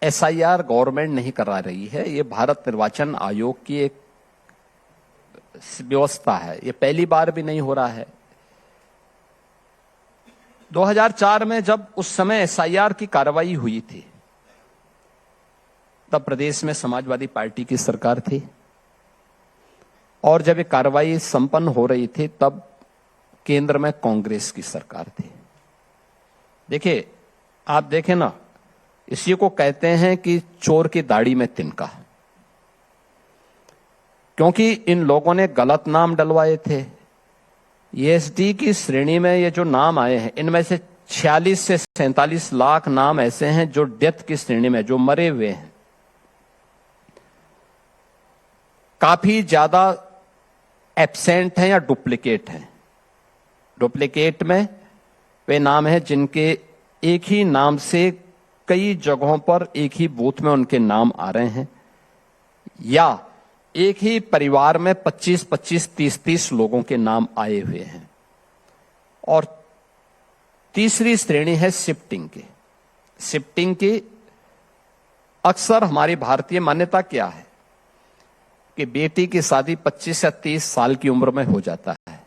SIR government नहीं करा रही है, ये भारत निर्वाचन आयोग की एक व्यवस्था है। ये पहली बार भी नहीं हो रहा है। 2004 में जब उस समय एसआईआर की कार्रवाई हुई थी, तब प्रदेश में समाजवादी पार्टी की सरकार थी, और जब ये कार्रवाई संपन्न हो रही थी तब केंद्र में कांग्रेस की सरकार थी। देखिए, आप देखें ना, इसी को कहते हैं कि चोर की दाढ़ी में तिनका, क्योंकि इन लोगों ने गलत नाम डलवाए थे। ईएसडी की श्रेणी में ये जो नाम आए हैं, इनमें से 46 से 47 लाख नाम ऐसे हैं जो डेथ की श्रेणी में, जो मरे हुए हैं। काफी ज्यादा एब्सेंट हैं या डुप्लीकेट हैं। डुप्लीकेट में वे नाम हैं जिनके एक ही नाम से कई जगहों पर एक ही बूथ में उनके नाम आ रहे हैं, या एक ही परिवार में 25-25, 30-30 लोगों के नाम आए हुए हैं। और तीसरी श्रेणी है शिफ्टिंग की। शिफ्टिंग की अक्सर हमारी भारतीय मान्यता क्या है कि बेटी की शादी 25 या 30 साल की उम्र में हो जाता है।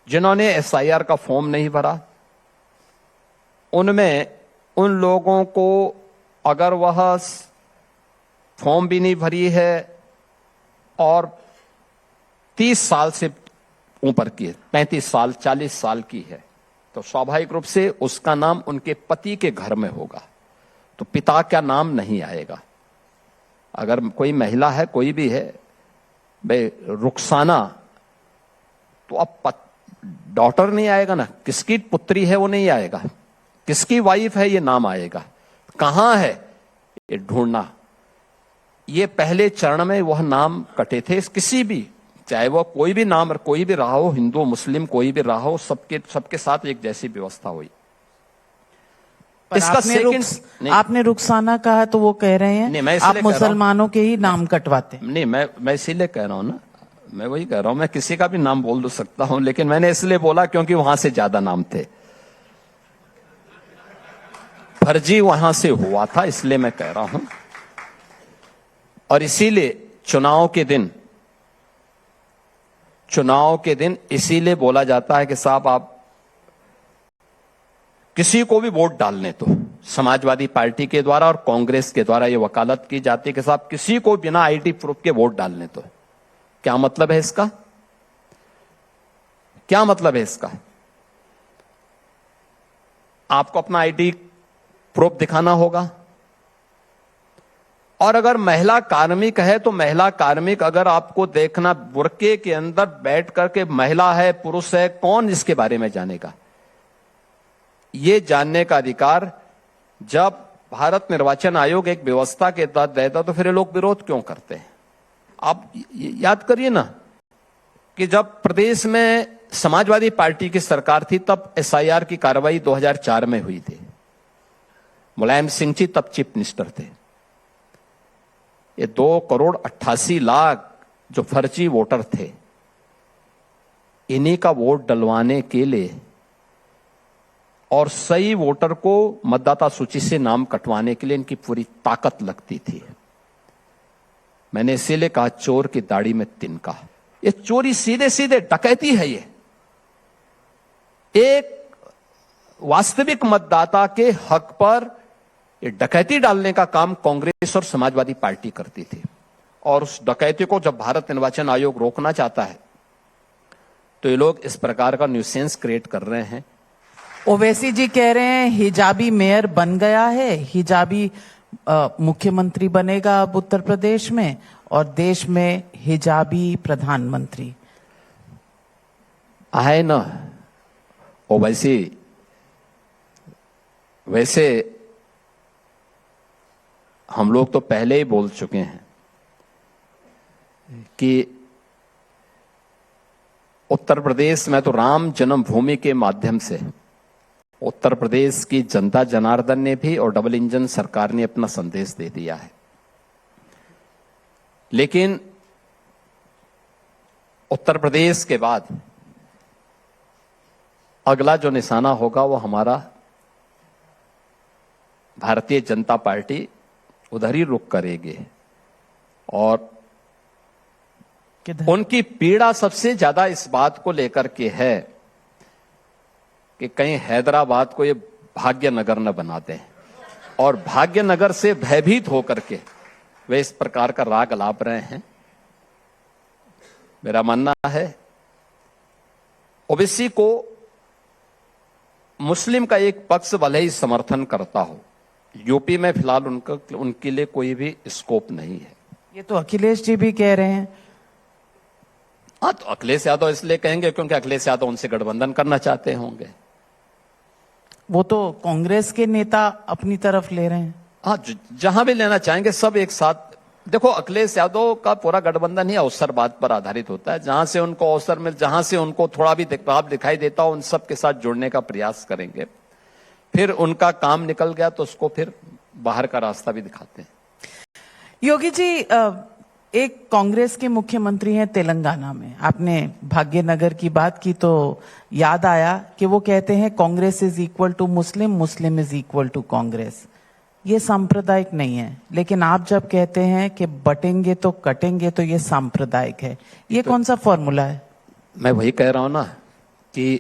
जिन्होंने एसआईआर का फॉर्म नहीं भरा, उनमें उन लोगों को अगर वह फॉर्म भी नहीं भरी है और 30 साल से ऊपर की है, 35 साल, 40 साल की है, तो स्वाभाविक रूप से उसका नाम उनके पति के घर में होगा, तो पिता का नाम नहीं आएगा। अगर कोई महिला है, कोई भी है, भाई रुखसाना, तो अब डॉटर नहीं आएगा ना, किसकी पुत्री है वो नहीं आएगा, किसकी वाइफ है ये नाम आएगा। कहां है ये ढूंढना। ये पहले चरण में वह नाम कटे थे, किसी भी, चाहे वह कोई भी नाम, कोई भी रहा हो, हिंदू मुस्लिम कोई भी रहा हो, सबके साथ एक जैसी व्यवस्था हुई। इसका आपने रुखसाना कहा तो वो कह रहे हैं नहीं, आप मुसलमानों के ही नाम कटवाते। नहीं, मैं इसीलिए कह रहा हूं ना, मैं वही कह रहा हूं, मैं किसी का भी नाम बोल सकता हूं, लेकिन मैंने इसलिए बोला क्योंकि वहां से ज्यादा नाम थे, फर्जी वहां से हुआ था, इसलिए मैं कह रहा हूं। और इसीलिए चुनाव के दिन इसीलिए बोला जाता है कि साहब आप किसी को भी वोट डालने तो समाजवादी पार्टी के द्वारा और कांग्रेस के द्वारा यह वकालत की जाती है कि साहब किसी को बिना आईडी प्रूफ के वोट डालने तो। क्या मतलब है इसका? क्या मतलब है इसका? आपको अपना आईडी प्रूफ दिखाना होगा, और अगर महिला कार्मिक है तो महिला कार्मिक अगर आपको देखना, बुर्के के अंदर बैठ करके महिला है पुरुष है, कौन इसके बारे में जानेगा? ये जानने का अधिकार जब भारत निर्वाचन आयोग एक व्यवस्था के तहत देता तो फिर ये लोग विरोध क्यों करते हैं? आप याद करिए ना कि जब प्रदेश में समाजवादी पार्टी की सरकार थी तब एसआईआर की कार्रवाई 2004 में हुई थी। मुलायम सिंह जी तब चीफ मिनिस्टर थे। ये 2,88,00,000 जो फर्जी वोटर थे, इन्हीं का वोट डलवाने के लिए और सही वोटर को मतदाता सूची से नाम कटवाने के लिए इनकी पूरी ताकत लगती थी। मैंने इसीलिए कहा चोर की दाढ़ी में तिनका। ये चोरी सीधे सीधे डकैती है। ये एक वास्तविक मतदाता के हक पर ये डकैती डालने का काम कांग्रेस और समाजवादी पार्टी करती थी, और उस डकैती को जब भारत निर्वाचन आयोग रोकना चाहता है तो ये लोग इस प्रकार का न्यूसेंस क्रिएट कर रहे हैं। ओवैसी जी कह रहे हैं हिजाबी मेयर बन गया है, हिजाबी मुख्यमंत्री बनेगा अब उत्तर प्रदेश में, और देश में हिजाबी प्रधानमंत्री है ना। ओवैसी वैसे हम लोग तो पहले ही बोल चुके हैं कि उत्तर प्रदेश में तो राम जन्मभूमि के माध्यम से उत्तर प्रदेश की जनता जनार्दन ने भी और डबल इंजन सरकार ने अपना संदेश दे दिया है। लेकिन उत्तर प्रदेश के बाद अगला जो निशाना होगा वो हमारा भारतीय जनता पार्टी उधर ही रुख करेगी और किधर? उनकी पीड़ा सबसे ज्यादा इस बात को लेकर के है कि कहीं हैदराबाद को ये भाग्यनगर न बना दें और भाग्यनगर से भयभीत होकर के वे इस प्रकार का राग लाप रहे हैं। मेरा मानना है ओबीसी को मुस्लिम का एक पक्ष भले ही समर्थन करता हो, यूपी में फिलहाल उनके लिए कोई भी स्कोप नहीं है। ये तो अखिलेश जी भी कह रहे हैं। हाँ, तो अखिलेश यादव इसलिए कहेंगे क्योंकि अखिलेश यादव उनसे गठबंधन करना चाहते होंगे। वो तो कांग्रेस के नेता अपनी तरफ ले रहे हैं। हाँ, जहां भी लेना चाहेंगे सब एक साथ। देखो, अखिलेश यादव का पूरा गठबंधन ही अवसरवाद पर आधारित होता है। जहां से उनको अवसर मिल, जहां से उनको थोड़ा भी लाभ दिखाई देता हो, उन सब के साथ जुड़ने का प्रयास करेंगे। फिर उनका काम निकल गया तो उसको फिर बाहर का रास्ता भी दिखाते हैं। योगी जी, एक कांग्रेस के मुख्यमंत्री हैं तेलंगाना में। आपने भाग्यनगर की बात की तो याद आया कि वो कहते हैं Congress is equal to Muslim, Muslim is equal to Congress. ये सांप्रदायिक नहीं है, लेकिन आप जब कहते हैं कि बटेंगे तो कटेंगे तो ये सांप्रदायिक है। ये तो कौन सा फॉर्मूला है? मैं वही कह रहा हूं ना कि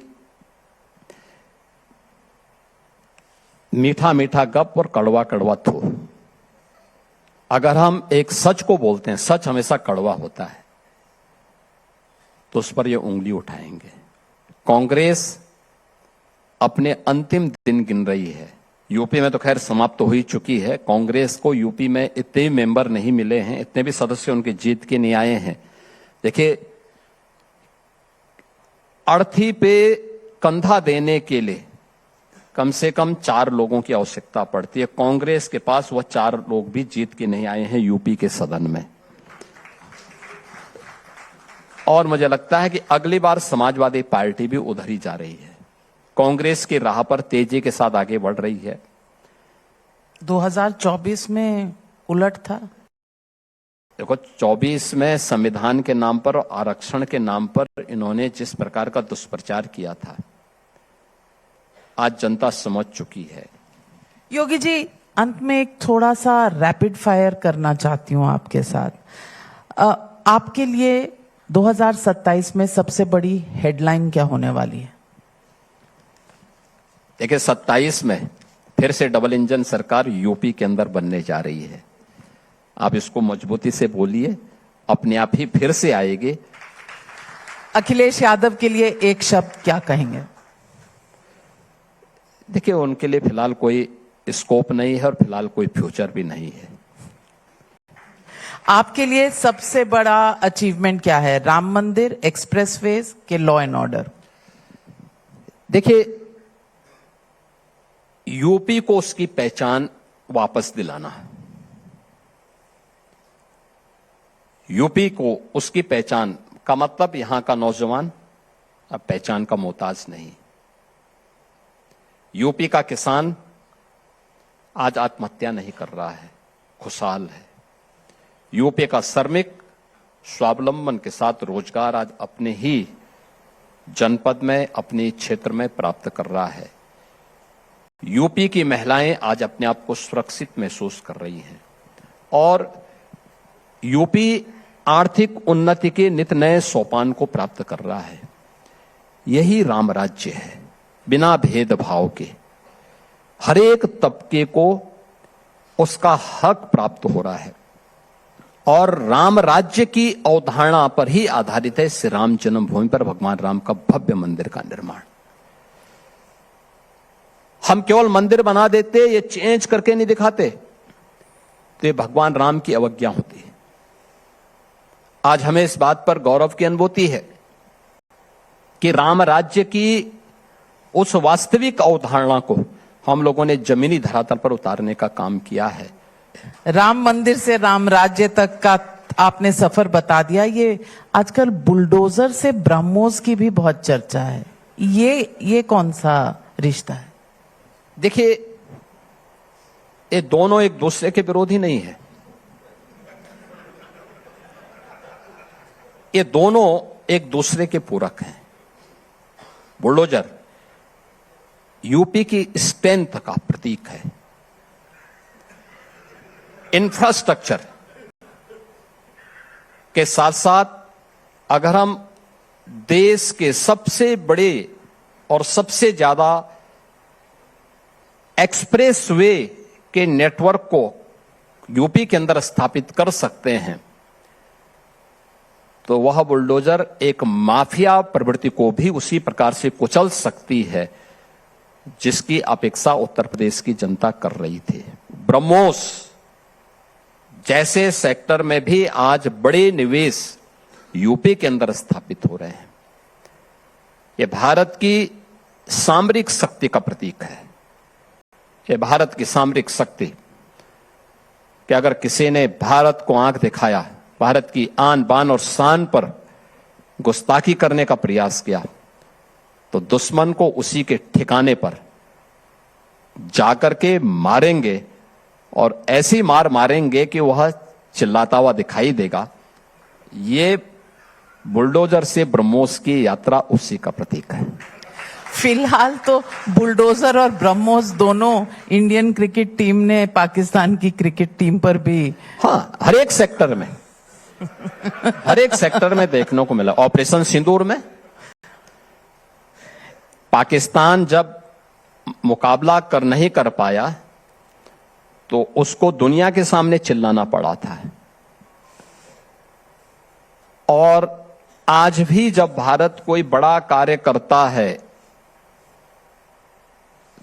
मीठा मीठा गप और कड़वा कड़वा थो। अगर हम एक सच को बोलते हैं, सच हमेशा कड़वा होता है, तो उस पर ये उंगली उठाएंगे। कांग्रेस अपने अंतिम दिन गिन रही है। यूपी में तो खैर समाप्त तो हो ही चुकी है। कांग्रेस को यूपी में इतने मेंबर नहीं मिले हैं, इतने भी सदस्य उनके जीत के नहीं आए हैं। देखिए, अर्थी पे कंधा देने के लिए कम से कम 4 लोगों की आवश्यकता पड़ती है। कांग्रेस के पास वह 4 लोग भी जीत के नहीं आए हैं यूपी के सदन में। और मुझे लगता है कि अगली बार समाजवादी पार्टी भी उधर ही जा रही है, कांग्रेस की राह पर तेजी के साथ आगे बढ़ रही है। 2024 में उलट था। देखो, 24 में संविधान के नाम पर और आरक्षण के नाम पर इन्होंने जिस प्रकार का दुष्प्रचार किया था, आज जनता समझ चुकी है। योगी जी, अंत में एक थोड़ा सा रैपिड फायर करना चाहती हूं आपके साथ। आपके लिए 2027 में सबसे बड़ी हेडलाइन क्या होने वाली है? देखिए, 27 में फिर से डबल इंजन सरकार यूपी के अंदर बनने जा रही है। आप इसको मजबूती से बोलिए, अपने आप ही फिर से आएगी। अखिलेश यादव के लिए एक शब्द क्या कहेंगे? देखिए, उनके लिए फिलहाल कोई स्कोप नहीं है और फिलहाल कोई फ्यूचर भी नहीं है। आपके लिए सबसे बड़ा अचीवमेंट क्या है? राम मंदिर, एक्सप्रेसवेज के लॉ एंड ऑर्डर? देखिए, यूपी को उसकी पहचान वापस दिलाना, यूपी को उसकी पहचान का मतलब यहां का नौजवान अब पहचान का मोहताज नहीं। यूपी का किसान आज आत्महत्या नहीं कर रहा है, खुशहाल है। यूपी का श्रमिक स्वावलंबन के साथ रोजगार आज अपने ही जनपद में, अपने क्षेत्र में प्राप्त कर रहा है। यूपी की महिलाएं आज अपने आप को सुरक्षित महसूस कर रही हैं और यूपी आर्थिक उन्नति के नित नए सोपान को प्राप्त कर रहा है। यही राम राज्य है, बिना भेदभाव के हर एक तबके को उसका हक प्राप्त हो रहा है और राम राज्य की अवधारणा पर ही आधारित है श्री राम जन्मभूमि पर भगवान राम का भव्य मंदिर का निर्माण। हम केवल मंदिर बना देते, ये चेंज करके नहीं दिखाते, तो ये भगवान राम की अवज्ञा होती है। आज हमें इस बात पर गौरव की अनुभूति है कि राम राज्य की उस वास्तविक अवधारणा को हम लोगों ने जमीनी धरातल पर उतारने का काम किया है। राम मंदिर से राम राज्य तक का आपने सफर बता दिया। ये आजकल बुलडोजर से ब्रह्मोस की भी बहुत चर्चा है। ये कौन सा रिश्ता है? देखिए, ये दोनों एक दूसरे के विरोधी नहीं है, ये दोनों एक दूसरे के पूरक हैं। बुलडोजर यूपी की स्ट्रेंथ का प्रतीक है, इंफ्रास्ट्रक्चर के साथ साथ अगर हम देश के सबसे बड़े और सबसे ज्यादा एक्सप्रेस वे के नेटवर्क को यूपी के अंदर स्थापित कर सकते हैं तो वह बुलडोजर एक माफिया प्रवृत्ति को भी उसी प्रकार से कुचल सकती है जिसकी अपेक्षा उत्तर प्रदेश की जनता कर रही थी। ब्रह्मोस जैसे सेक्टर में भी आज बड़े निवेश यूपी के अंदर स्थापित हो रहे हैं। ये भारत की सामरिक शक्ति का प्रतीक है। ये भारत की सामरिक शक्ति कि अगर किसी ने भारत को आंख दिखाया, भारत की आन बान और शान पर गुस्ताखी करने का प्रयास किया तो दुश्मन को उसी के ठिकाने पर जाकर के मारेंगे और ऐसी मार मारेंगे कि वह चिल्लाता हुआ दिखाई देगा। ये बुलडोजर से ब्रह्मोस की यात्रा उसी का प्रतीक है। फिलहाल तो बुलडोजर और ब्रह्मोस दोनों इंडियन क्रिकेट टीम ने पाकिस्तान की क्रिकेट टीम पर भी हर एक सेक्टर में देखने को मिला। ऑपरेशन सिंदूर में पाकिस्तान जब मुकाबला नहीं कर पाया तो उसको दुनिया के सामने चिल्लाना पड़ा था। और आज भी जब भारत कोई बड़ा कार्य करता है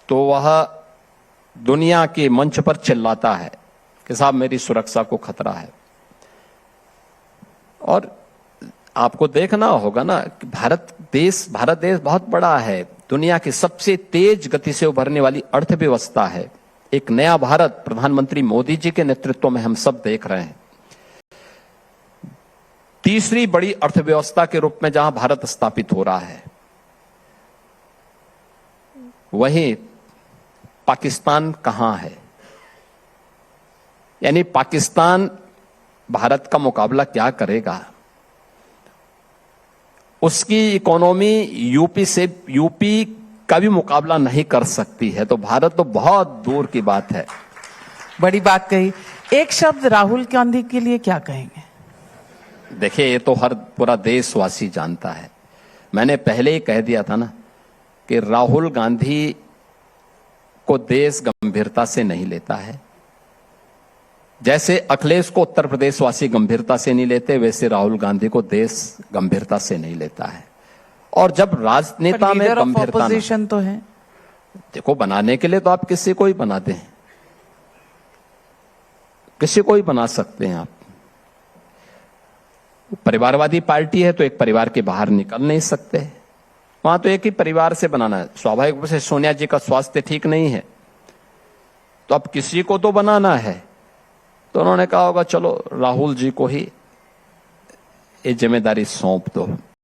तो वह दुनिया के मंच पर चिल्लाता है कि साहब मेरी सुरक्षा को खतरा है। और आपको देखना होगा ना कि भारत देश बहुत बड़ा है, दुनिया की सबसे तेज गति से उभरने वाली अर्थव्यवस्था है। एक नया भारत प्रधानमंत्री मोदी जी के नेतृत्व में हम सब देख रहे हैं। तीसरी बड़ी अर्थव्यवस्था के रूप में जहां भारत स्थापित हो रहा है, वहीं पाकिस्तान कहां है? यानी पाकिस्तान भारत का मुकाबला क्या करेगा? उसकी इकोनॉमी यूपी का भी मुकाबला नहीं कर सकती है। तो भारत तो बहुत दूर की बात है। बड़ी बात कही। एक शब्द राहुल गांधी के लिए क्या कहेंगे? देखिए, ये तो पूरा देशवासी जानता है। मैंने पहले ही कह दिया था ना कि राहुल गांधी को देश गंभीरता से नहीं लेता है। जैसे अखिलेश को उत्तर प्रदेश वासी गंभीरता से नहीं लेते, वैसे राहुल गांधी को देश गंभीरता से नहीं लेता है। और जब राजनेता में गंभीरता पोजीशन तो है, देखो, बनाने के लिए तो आप किसी को ही बना दें, किसी को ही बना सकते हैं आप। परिवारवादी पार्टी है तो एक परिवार के बाहर निकल नहीं सकते, वहां तो एक ही परिवार से बनाना है। स्वाभाविक रूप से सोनिया जी का स्वास्थ्य ठीक नहीं है तो अब किसी को तो बनाना है। तो उन्होंने कहा होगा चलो राहुल जी को ही ये जिम्मेदारी सौंप दो।